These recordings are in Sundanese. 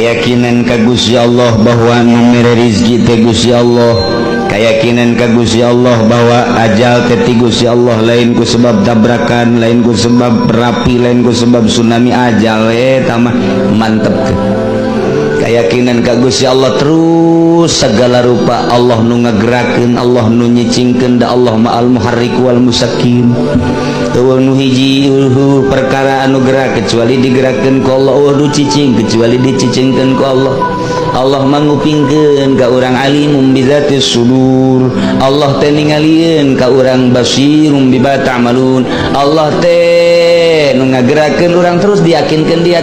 Keyakinan ka Gusti Allah bahwa nu mere rizki teh Gusti Allah. Keyakinan ka Gusti Allah bahwa ajal teh ti Gusti Allah, lain ku sebab tabrakan, lain ku sebab rapi, lain ku sebab tsunami ajal tamah mantep. Keyakinan ka Gusti Allah terus segala rupa Allah nu ngagerakeun, Allah nu nyicingkeun, da Allah ma'al muharrik wal musakkin. Teu nu hiji perkara anu gerak kecuali digerakkeun ku Allah, nu cicing kecuali dicicingkeun ku Allah. Allah mangupingkeun ka urang alimum bizatis sudur. Allah teh ningalieun ka urang basirum bima ta'malun. Allah teh nu ngagerakeun urang terus diyakinkeun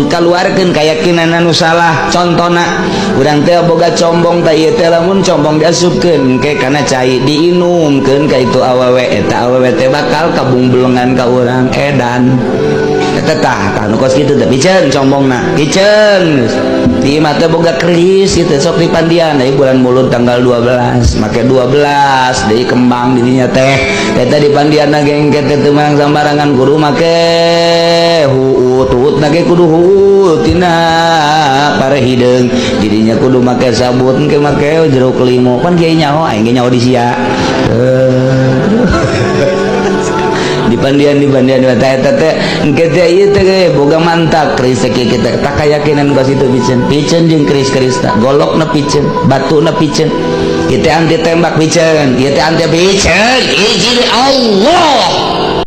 kaluarkeun kayakinan anu salah. Contona urang teh boga combong teh ieu teh lamun combong diasupkeun ke kana cai diinumkeun ka itu awewe eta awewe teh bakal kabungbelengan ka urang edan. Tetah anu kos kitu teh piceun combongna piceun di imah teh boga keris kitu sok dipandian deui bulan Mulud tanggal 12 make 12 deui kembang dirinya teh eta dipandianna gengket teh teu meunang sambarangan kudu make huut-huutna ge kudu huut tina parehideung dirinya kudu make sabut engke make jeruk limo pan kieu nyaho aing ge nyaho di sia dipandian eta teh engke teh ieu teh boga mantak keris kieu kita tak kayakinan ka situ piceun jeung keris-kerisna golokna piceun batuna piceun ieu teh anti tembak piceun ieu teh anti piceun izin Allah